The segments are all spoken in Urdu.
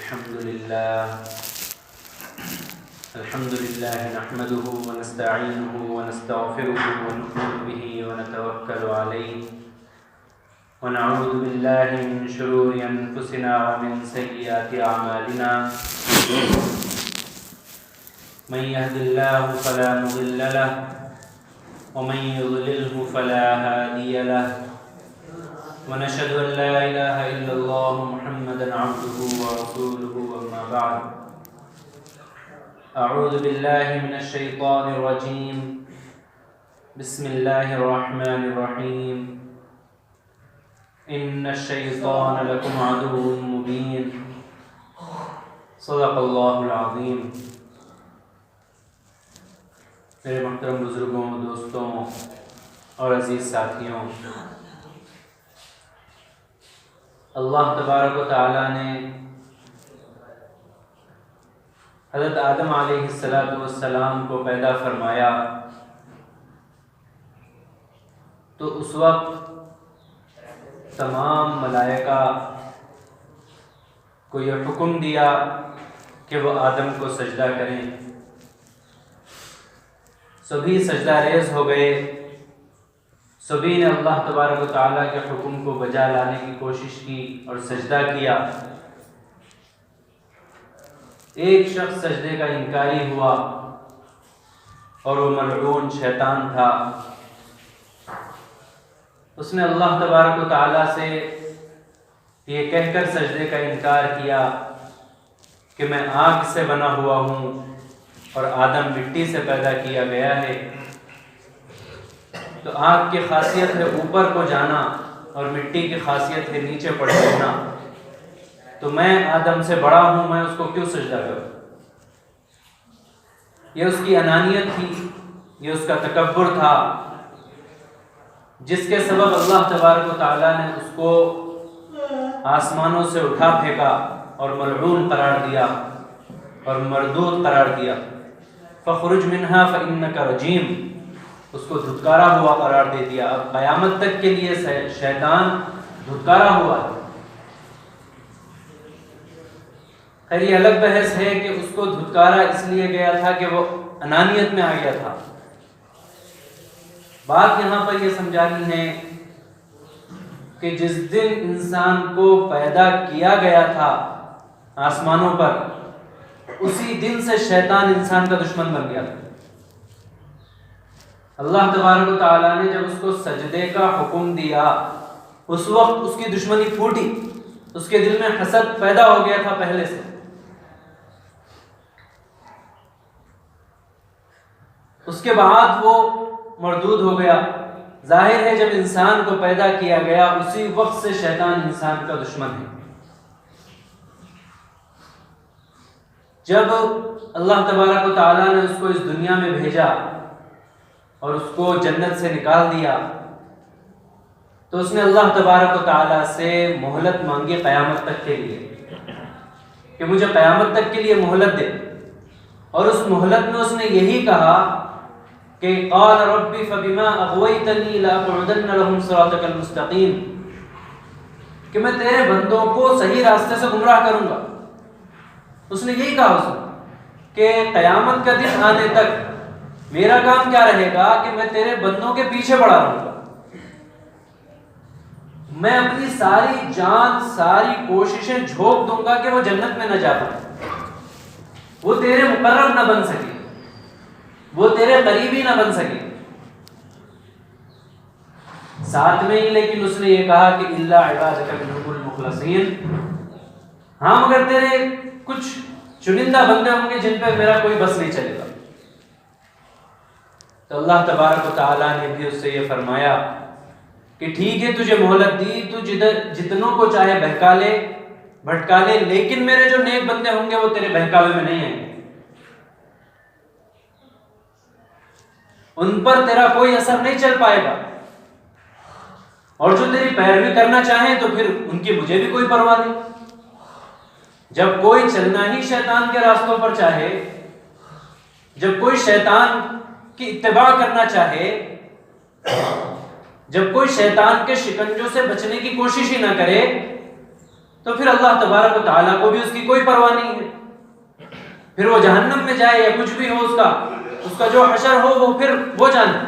الحمد لله نحمده ونستعينه ونستغفره ونؤمن به ونتوكل عليه ونعوذ بالله من شرور أنفسنا ومن سيئات أعمالنا من يهد الله فلا مضل له ومن يضلله فلا هادي له ونشهد أن لا إله إلا الله محمدا عبده ورسوله أما بعد أعوذ بالله من الشيطان الرجيم بسم الله الرحمن الرحيم إن الشيطان لكم عدو مبين صدق الله العظيم. میرے محترم بزرگوں، دوستوں اور عزیز ساتھیوں، اللہ تبارک و تعالی نے حضرت آدم علیہ السلام کو پیدا فرمایا تو اس وقت تمام ملائکہ کو یہ حکم دیا کہ وہ آدم کو سجدہ کریں. سبھی سجدہ ریز ہو گئے. سبھی نے اللہ تبارک و تعالیٰ کے حکم کو بجا لانے کی کوشش کی اور سجدہ کیا. ایک شخص سجدے کا انکاری ہوا اور وہ ملعون شیطان تھا. اس نے اللہ تبارک و تعالیٰ سے یہ کہہ کر سجدے کا انکار کیا کہ میں آگ سے بنا ہوا ہوں اور آدم مٹی سے پیدا کیا گیا ہے. تو آگ کی خاصیت ہے اوپر کو جانا اور مٹی کی خاصیت ہے نیچے پڑ جانا. تو میں آدم سے بڑا ہوں، میں اس کو کیوں سجدہ کروں؟ یہ اس کی انانیت تھی، یہ اس کا تکبر تھا، جس کے سبب اللہ تبارک و تعالیٰ نے اس کو آسمانوں سے اٹھا پھینکا اور ملعون قرار دیا اور مردود قرار دیا. فخرج منہا فإنک رجیم، اس کو دھتکارا ہوا قرار دے دیا. اب قیامت تک کے لیے شیطان دھتکارا ہوا ہے. خیر یہ الگ بحث ہے کہ اس کو دھتکارا اس لیے گیا تھا کہ وہ انانیت میں آ گیا تھا. بات یہاں پر یہ سمجھانی ہے کہ جس دن انسان کو پیدا کیا گیا تھا آسمانوں پر، اسی دن سے شیطان انسان کا دشمن بن گیا تھا. اللہ تبارک و تعالیٰ نے جب اس کو سجدے کا حکم دیا، اس وقت اس کی دشمنی پھوٹی، اس کے دل میں حسد پیدا ہو گیا تھا پہلے سے. اس کے بعد وہ مردود ہو گیا. ظاہر ہے جب انسان کو پیدا کیا گیا اسی وقت سے شیطان انسان کا دشمن ہے. جب اللہ تبارک و تعالیٰ نے اس کو اس دنیا میں بھیجا اور اس کو جنت سے نکال دیا تو اس نے اللہ تبارک و تعالیٰ سے مہلت مانگی قیامت تک کے لیے کہ مجھے قیامت تک کے لیے مہلت دے. اور اس مہلت میں اس نے یہی کہا کہ قال ربی فبما اغویتنی لاقعدن لهم صراطک المستقیم، کہ میں تیرے بندوں کو صحیح راستے سے گمراہ کروں گا. اس نے یہی کہا اس نے کہ قیامت کا دن آنے تک میرا کام کیا رہے گا کہ میں تیرے بندوں کے پیچھے پڑا رہوں گا. میں اپنی ساری جان، ساری کوششیں جھونک دوں گا کہ وہ جنت میں نہ جا پائے، وہ تیرے مقرب نہ بن سکے، وہ تیرے قریبی نہ بن سکے. ساتھ میں ہی لیکن اس نے یہ کہا کہ الا عبادک منہم المخلصین، ہاں مگر تیرے کچھ چنندہ بندے ہوں گے جن پہ میرا کوئی بس نہیں چلے گا. تو اللہ تبارک و تعالیٰ نے بھی اس سے یہ فرمایا کہ ٹھیک ہے تجھے مہلت دی، تو جتنوں کو چاہے بہکا لے بھٹکا لے، لیکن میرے جو نیک بندے ہوں گے وہ تیرے بہکاوے میں نہیں آئیں گے، ان پر تیرا کوئی اثر نہیں چل پائے گا. اور جو تیری پیروی کرنا چاہیں تو پھر ان کی مجھے بھی کوئی پرواہ نہیں. جب کوئی چلنا ہی شیطان کے راستوں پر چاہے، جب کوئی شیطان کی اتباع کرنا چاہے، جب کوئی شیطان کے شکنجوں سے بچنے کی کوشش ہی نہ کرے، تو تو پھر اللہ تبارک و تعالیٰ کو بھی اس کی کوئی پرواہ نہیں ہے. پھر وہ جہنم میں جائے یا کچھ بھی ہو اس کا جو حشر ہو وہ پھر وہ جانے.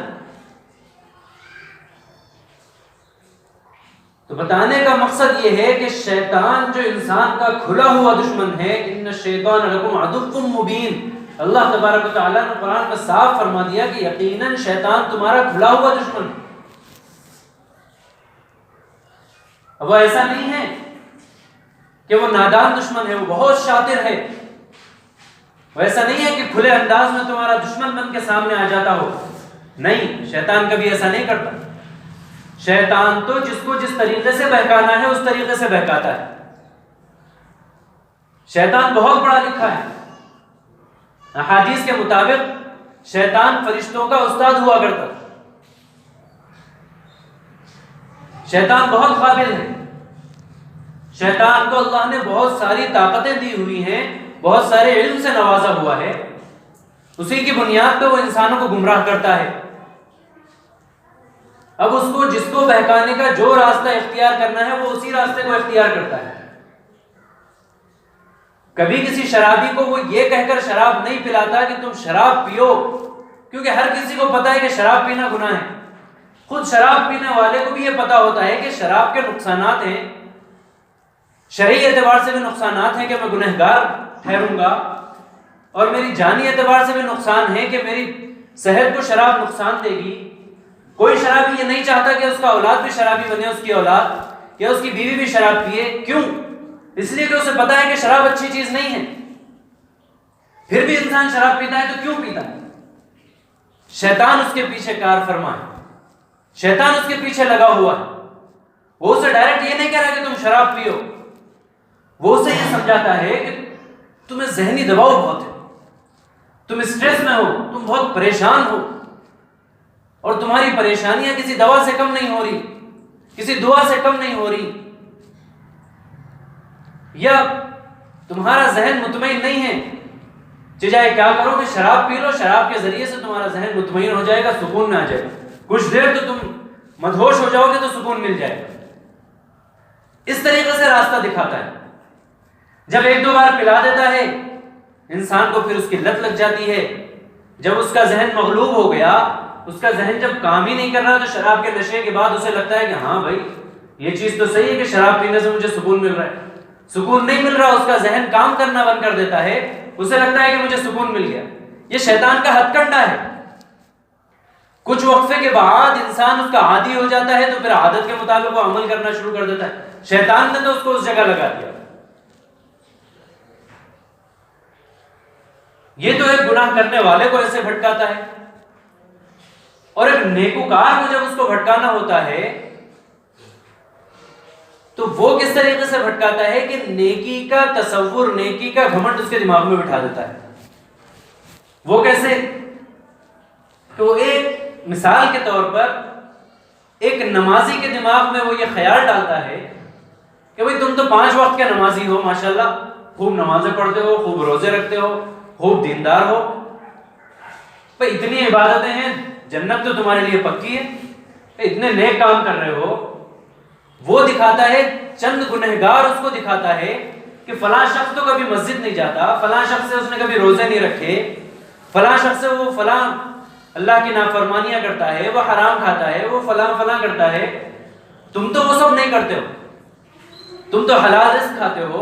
تو بتانے کا مقصد یہ ہے کہ شیطان جو انسان کا کھلا ہوا دشمن ہے، ان الشیطان لکم عدو مبین، اللہ تبارک و تعالیٰ نے قرآن میں صاف فرما دیا کہ یقیناً شیطان تمہارا کھلا ہوا دشمن ہے. اب وہ ایسا نہیں ہے کہ وہ نادان دشمن ہے، وہ بہت شاطر ہے. وہ ایسا نہیں ہے کہ کھلے انداز میں تمہارا دشمن بن کے سامنے آ جاتا ہو. نہیں، شیطان کبھی ایسا نہیں کرتا. شیطان تو جس کو جس طریقے سے بہکانا ہے اس طریقے سے بہکاتا ہے. شیطان بہت پڑھا لکھا ہے. احادیث کے مطابق شیطان فرشتوں کا استاد ہوا کرتا. شیطان بہت قابل ہے. شیطان کو اللہ نے بہت ساری طاقتیں دی ہوئی ہیں، بہت سارے علم سے نوازا ہوا ہے. اسی کی بنیاد پہ وہ انسانوں کو گمراہ کرتا ہے. اب اس کو جس کو بہکانے کا جو راستہ اختیار کرنا ہے وہ اسی راستے کو اختیار کرتا ہے. کبھی کسی شرابی کو وہ یہ کہہ کر شراب نہیں پلاتا کہ تم شراب پیو، کیونکہ ہر کسی کو پتا ہے کہ شراب پینا گناہ ہے. خود شراب پینے والے کو بھی یہ پتا ہوتا ہے کہ شراب کے نقصانات ہیں، شرعی اعتبار سے بھی نقصانات ہیں کہ میں گنہگار ٹھہروں گا، اور میری جانی اعتبار سے بھی نقصان ہے کہ میری صحت کو شراب نقصان دے گی. کوئی شرابی یہ نہیں چاہتا کہ اس کا اولاد بھی شرابی بنے، اس کی اولاد یا اس کی بیوی بھی شراب پیے. کیوں؟ اس لیے کہ اسے پتا ہے کہ شراب اچھی چیز نہیں ہے. پھر بھی انسان شراب پیتا ہے تو کیوں پیتا ہے؟ شیطان اس کے پیچھے کار فرما ہے، شیطان اس کے پیچھے لگا ہوا ہے. وہ اسے ڈائریکٹ یہ نہیں کہہ رہا کہ تم شراب پیو، وہ اسے یہ سمجھاتا ہے کہ تمہیں ذہنی دباؤ بہت ہے، تم اسٹریس میں ہو، تم بہت پریشان ہو، اور تمہاری پریشانیاں کسی دوا سے کم نہیں ہو رہی، کسی دعا سے کم نہیں ہو رہی، یا تمہارا ذہن مطمئن نہیں ہے. چاہے کیا کرو کہ شراب پی لو، شراب کے ذریعے سے تمہارا ذہن مطمئن ہو جائے گا، سکون میں آ جائے گا. کچھ دیر تو تم مدہوش ہو جاؤ گے تو سکون مل جائے گا. اس طریقے سے راستہ دکھاتا ہے. جب ایک دو بار پلا دیتا ہے انسان کو، پھر اس کی لت لگ جاتی ہے. جب اس کا ذہن مغلوب ہو گیا، اس کا ذہن جب کام ہی نہیں کر رہا، تو شراب کے نشے کے بعد اسے لگتا ہے کہ ہاں بھائی یہ چیز تو صحیح ہے کہ شراب پینے سے مجھے سکون مل رہا ہے. سکون نہیں مل رہا، اس کا ذہن کام کرنا بند کر دیتا ہے. اسے لگتا ہے کہ مجھے سکون مل گیا. یہ شیطان کا ہتھ کنڈا ہے. کچھ وقفے کے بعد انسان اس کا عادی ہو جاتا ہے، تو پھر عادت کے مطابق وہ عمل کرنا شروع کر دیتا ہے. شیطان نے تو اس کو اس جگہ لگا دیا. یہ تو ایک گناہ کرنے والے کو ایسے بھٹکاتا ہے، اور ایک نیکوکار کو جب اس کو بھٹکانا ہوتا ہے تو وہ کس طریقے سے بھٹکاتا ہے کہ نیکی کا تصور، نیکی کا گھمنڈ اس کے دماغ میں بٹھا دیتا ہے. وہ کیسے؟ تو ایک مثال کے طور پر ایک نمازی کے دماغ میں وہ یہ خیال ڈالتا ہے کہ بھئی تم تو 5 وقت کے نمازی ہو، ماشاءاللہ خوب نمازیں پڑھتے ہو، خوب روزے رکھتے ہو، خوب دیندار ہو، بھئی اتنی عبادتیں ہیں، جنت تو تمہارے لیے پکی ہے، اتنے نیک کام کر رہے ہو. وہ دکھاتا ہے، چند گنہگار اس کو دکھاتا ہے کہ فلاں شخص تو کبھی مسجد نہیں جاتا، فلاں شخص سے اس نے کبھی روزے نہیں رکھے، فلاں شخص سے وہ فلاں اللہ کی نافرمانیاں کرتا ہے، وہ حرام کھاتا ہے، وہ فلاں فلاں کرتا ہے. تم تو وہ سب نہیں کرتے ہو، تم تو حلال رزق کھاتے ہو،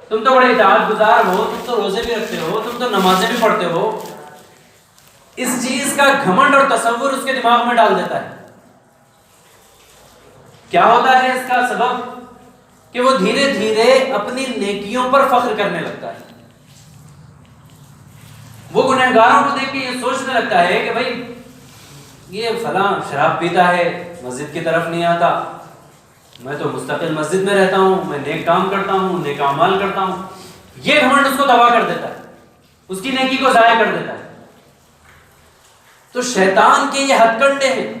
تم تو بڑے اطاعت گزار ہو، تم تو روزے بھی رکھتے ہو، تم تو نمازیں بھی پڑھتے ہو. اس چیز کا گھمنڈ اور تصور اس کے دماغ میں ڈال دیتا ہے. کیا ہوتا ہے اس کا سبب؟ کہ وہ دھیرے دھیرے اپنی نیکیوں پر فخر کرنے لگتا ہے. وہ گنہگاروں کو دیکھ کے یہ سوچنے لگتا ہے کہ بھائی یہ فلاں شراب پیتا ہے، مسجد کی طرف نہیں آتا، میں تو مستقل مسجد میں رہتا ہوں، میں نیک کام کرتا ہوں، نیک اعمال کرتا ہوں. یہ گھمنڈ اس کو تباہ کر دیتا ہے، اس کی نیکی کو ضائع کر دیتا ہے. تو شیطان کے یہ ہتھ کنڈے ہیں.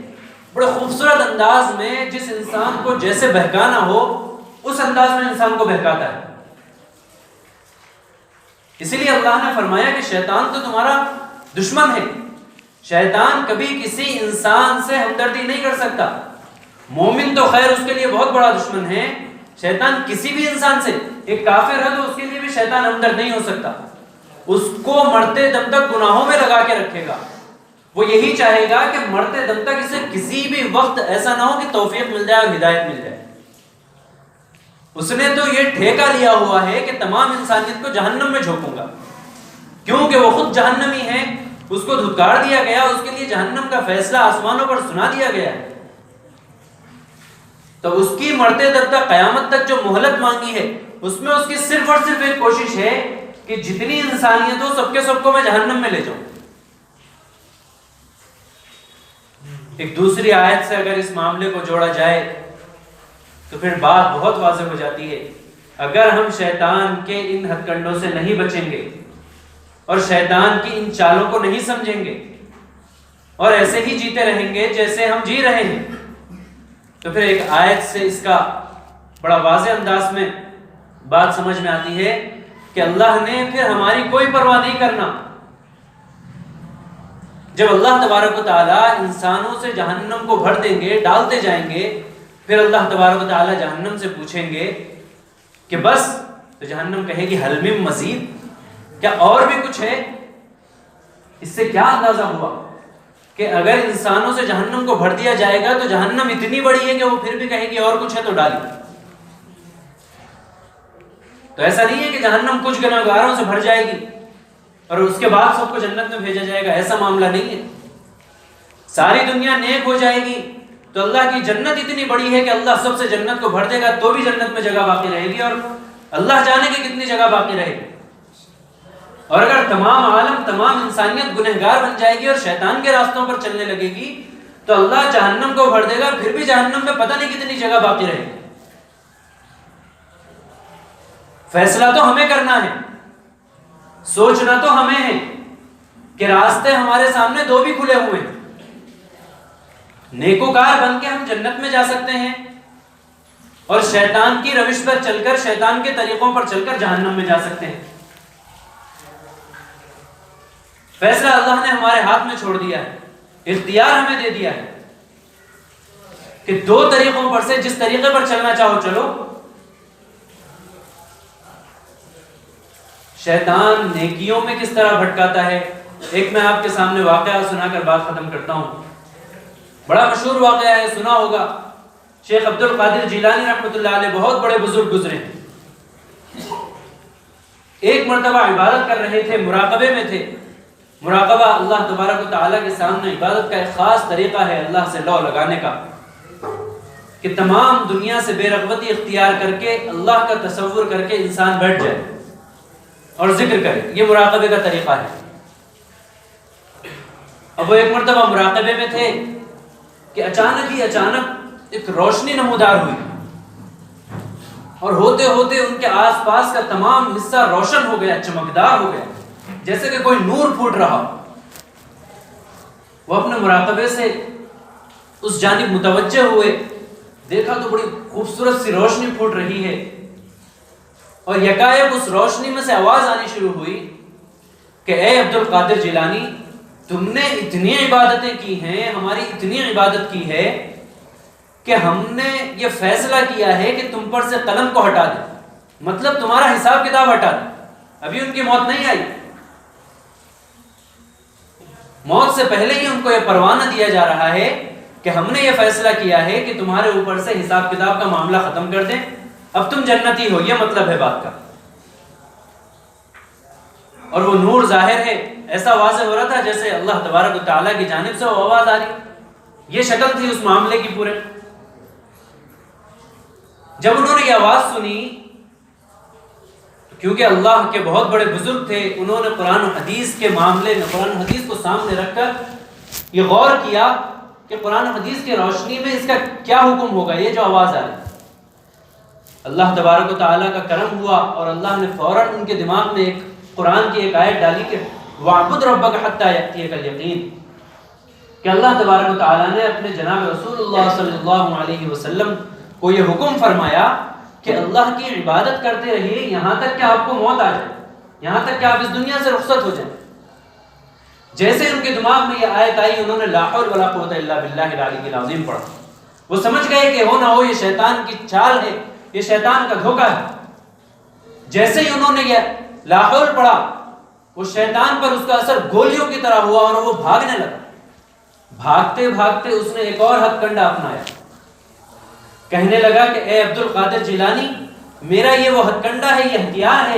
بڑے خوبصورت انداز میں جس انسان کو جیسے بہکانا ہو اس انداز میں انسان کو بہکاتا ہے. اسی لیے اللہ نے فرمایا کہ شیطان تو تمہارا دشمن ہے. شیطان کبھی کسی انسان سے ہمدردی نہیں کر سکتا. مومن تو خیر اس کے لیے بہت بڑا دشمن ہے، شیطان کسی بھی انسان سے، ایک کافر ہے تو اس کے لیے بھی شیطان ہمدرد نہیں ہو سکتا، اس کو مرتے دم تک گناہوں میں لگا کے رکھے گا، وہ یہی چاہے گا کہ مرتے دم تک اسے کسی بھی وقت ایسا نہ ہو کہ توفیق مل جائے اور ہدایت مل جائے۔ اس نے تو یہ ٹھیکہ لیا ہوا ہے کہ تمام انسانیت کو جہنم میں جھونکوں گا، کیونکہ وہ خود جہنمی ہے، اس کو دھتکار دیا گیا، اس کے لیے جہنم کا فیصلہ آسمانوں پر سنا دیا گیا ہے، تو اس کی مرتے دم تک قیامت تک جو مہلت مانگی ہے، اس میں اس کی صرف اور صرف ایک کوشش ہے کہ جتنی انسانیت ہو سب کے سب کو میں جہنم میں لے جاؤں۔ ایک دوسری آیت سے اگر اس معاملے کو جوڑا جائے تو پھر بات بہت واضح ہو جاتی ہے۔ اگر ہم شیطان کے ان ہتھ کنڈوں سے نہیں بچیں گے اور شیطان کی ان چالوں کو نہیں سمجھیں گے اور ایسے ہی جیتے رہیں گے جیسے ہم جی رہے ہیں، تو پھر ایک آیت سے اس کا بڑا واضح انداز میں بات سمجھ میں آتی ہے کہ اللہ نے پھر ہماری کوئی پرواہ نہیں کرنا۔ جب اللہ تبارک و تعالیٰ انسانوں سے جہنم کو بھر دیں گے، ڈالتے جائیں گے، پھر اللہ تبارک و تعالیٰ جہنم سے پوچھیں گے کہ بس، تو جہنم کہے گی حل من مزید، کیا اور بھی کچھ ہے؟ اس سے کیا اندازہ ہوا کہ اگر انسانوں سے جہنم کو بھر دیا جائے گا تو جہنم اتنی بڑی ہے کہ وہ پھر بھی کہے گی اور کچھ ہے تو ڈالی۔ تو ایسا نہیں ہے کہ جہنم کچھ گناہگاروں سے بھر جائے گی اور اس کے بعد سب کو جنت میں بھیجا جائے گا، ایسا معاملہ نہیں ہے۔ ساری دنیا نیک ہو جائے گی تو اللہ کی جنت اتنی بڑی ہے کہ اللہ سب سے جنت کو بھر دے گا تو بھی جنت میں جگہ باقی رہے گی، اور اللہ جانے کی کتنی جگہ باقی رہے گی۔ اور اگر تمام عالم، تمام انسانیت گنہگار بن جائے گی اور شیطان کے راستوں پر چلنے لگے گی تو اللہ جہنم کو بھر دے گا، پھر بھی جہنم میں پتہ نہیں کتنی جگہ باقی رہے گی۔ فیصلہ تو ہمیں کرنا ہے، سوچنا تو ہمیں ہے کہ راستے ہمارے سامنے دو بھی کھلے ہوئے ہیں۔ نیکوکار بن کے ہم جنت میں جا سکتے ہیں اور شیطان کی روش پر چل کر، شیطان کے طریقوں پر چل کر جہنم میں جا سکتے ہیں۔ فیصلہ اللہ نے ہمارے ہاتھ میں چھوڑ دیا ہے، اختیار ہمیں دے دیا ہے کہ دو طریقوں پر سے جس طریقے پر چلنا چاہو چلو۔ شیطان نیکیوں میں کس طرح بھٹکاتا ہے، ایک میں آپ کے سامنے واقعہ سنا کر بات ختم کرتا ہوں۔ بڑا مشہور واقعہ ہے، سنا ہوگا، شیخ عبد القادر جیلانی رحمۃ اللہ علیہ بہت بڑے بزرگ گزرے ہیں۔ ایک مرتبہ عبادت کر رہے تھے، مراقبے میں تھے۔ مراقبہ اللہ تبارک و تعالیٰ کے سامنے عبادت کا ایک خاص طریقہ ہے اللہ سے لو لگانے کا، کہ تمام دنیا سے بے رغبتی اختیار کر کے اللہ کا تصور کر کے انسان بیٹھ جائے اور ذکر کرے، یہ مراقبے کا طریقہ ہے۔ اب وہ ایک مرتبہ مراقبے میں تھے کہ اچانک ایک روشنی نمودار ہوئی، اور ہوتے ہوتے ان کے آس پاس کا تمام حصہ روشن ہو گیا، چمکدار ہو گیا، جیسے کہ کوئی نور پھوٹ رہا۔ وہ اپنے مراقبے سے اس جانب متوجہ ہوئے، دیکھا تو بڑی خوبصورت سی روشنی پھوٹ رہی ہے، اور یکایک اس روشنی میں سے آواز آنی شروع ہوئی کہ اے عبد القادر جیلانی، تم نے اتنی عبادتیں کی ہیں، ہماری اتنی عبادت کی ہے کہ ہم نے یہ فیصلہ کیا ہے کہ تم پر سے قلم کو ہٹا دیں، مطلب تمہارا حساب کتاب ہٹا دیں۔ ابھی ان کی موت نہیں آئی، موت سے پہلے ہی ان کو یہ پروانہ دیا جا رہا ہے کہ ہم نے یہ فیصلہ کیا ہے کہ تمہارے اوپر سے حساب کتاب کا معاملہ ختم کر دیں، اب تم جنتی ہو، یہ مطلب ہے بات کا۔ اور وہ نور ظاہر ہے، ایسا واضح ہو رہا تھا جیسے اللہ تبارک و تعالیٰ کی جانب سے وہ آواز آ رہی، یہ شکل تھی اس معاملے کی پورے۔ جب انہوں نے یہ آواز سنی، کیونکہ اللہ کے بہت بڑے بزرگ تھے، انہوں نے قرآن و حدیث کے معاملے میں قرآن و حدیث کو سامنے رکھ کر یہ غور کیا کہ قرآن و حدیث کی روشنی میں اس کا کیا حکم ہوگا، یہ جو آواز آ رہی۔ اللہ تبارک و تعالیٰ کا کرم ہوا اور اللہ نے فوراً ان کے دماغ میں ایک قرآن کی ایک آیت ڈالی کہ وَاعْبُدْ رَبَّكَ حَتَّى يَأْتِيَكَ الْيَقِينُ، کہ اللہ تبارک و تعالیٰ نے اپنے جناب رسول اللہ صلی اللہ علیہ وسلم کو یہ حکم فرمایا کہ اللہ کی عبادت کرتے رہیے یہاں تک کہ آپ کو موت آ جائے، یہاں تک کہ آپ اس دنیا سے رخصت ہو جائیں۔ جیسے ان کے دماغ میں یہ آیت آئی، انہوں نے لا حول ولا قوت الا باللہ العلی العظیم پڑھا۔ وہ سمجھ گئے کہ ہو نہ ہو یہ شیطان کی چال ہے، یہ شیطان کا دھوکہ ہے. جیسے ہی انہوں نے یہ لاحول پڑھا وہ شیطان پر اس کا اثر گولیوں کی طرح ہوا اور وہ بھاگنے لگا. بھاگتے بھاگتے اس نے ایک اور ہتھ کنڈا اپنایا. کہنے لگا کہ اے عبد القادر جیلانی، میرا یہ وہ ہتھ کنڈا ہے، یہ ہتھیار ہے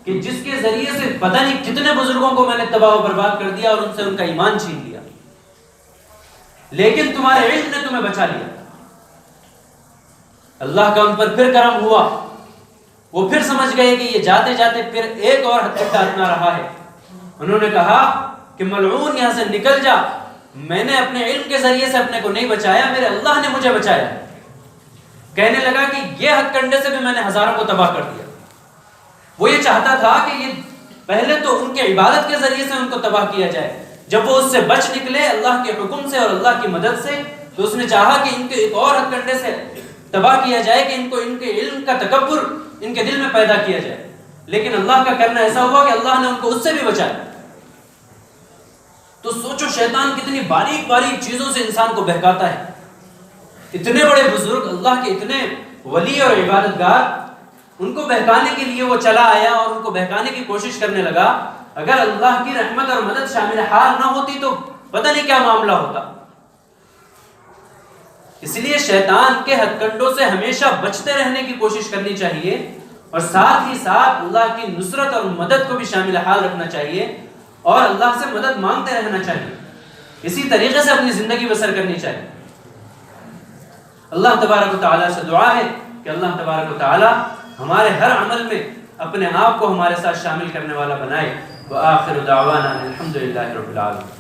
کہ جس کے ذریعے سے پتہ نہیں کتنے بزرگوں کو میں نے تباہ و برباد کر دیا اور ان سے ان کا ایمان چھین لیا، لیکن تمہارے علم نے تمہیں بچا لیا. اللہ کا ان پر پھر کرم ہوا. وہ پھر سمجھ گئے کہ یہ جاتے جاتے پھر ایک اور ہتھ کنڈا اپنا رہا ہے. انہوں نے کہا کہ ملعون یہاں سے نکل جا، میں نے اپنے علم کے ذریعے سے اپنے کو نہیں بچایا، میرے اللہ نے مجھے بچایا. کہنے لگا کہ یہ ہتھ کنڈے سے بھی میں نے ہزاروں کو تباہ کر دیا. وہ یہ چاہتا تھا کہ یہ پہلے تو ان کے عبادت کے ذریعے سے ان کو تباہ کیا جائے. جب وہ اس سے بچ نکلے اللہ کے حکم سے اور اللہ کی مدد سے، تو اس نے چاہا کہ ان کے ایک اور ہتھ کنڈے سے تباہ کیا جائے، کہ ان کو ان کے علم کا تکبر ان کے دل میں پیدا کیا جائے. لیکن اللہ کا کرنا ایسا ہوا کہ اللہ نے ان کو اس سے بھی بچایا. تو سوچو شیطان کتنی باریک باریک چیزوں سے انسان کو بہکاتا ہے. اتنے بڑے بزرگ، اللہ کے اتنے ولی اور عبادت گار، ان کو بہکانے کے لیے وہ چلا آیا اور ان کو بہکانے کی کوشش کرنے لگا. اگر اللہ کی رحمت اور مدد شامل حال نہ ہوتی تو پتہ نہیں کیا معاملہ ہوتا. اس لیے شیطان کے ہتھ کنڈوں سے ہمیشہ بچتے رہنے کی کوشش کرنی چاہیے، اور ساتھ ہی ساتھ اللہ کی نصرت اور مدد کو بھی شامل حال رکھنا چاہیے اور اللہ سے مدد مانگتے رہنا چاہیے. اسی طریقے سے اپنی زندگی بسر کرنی چاہیے. اللہ تبارک و تعالیٰ سے دعا ہے کہ اللہ تبارک و تعالیٰ ہمارے ہر عمل میں اپنے آپ کو ہمارے ساتھ شامل کرنے والا بنائے. وآخر دعوانا الحمدللہ رب العالمین.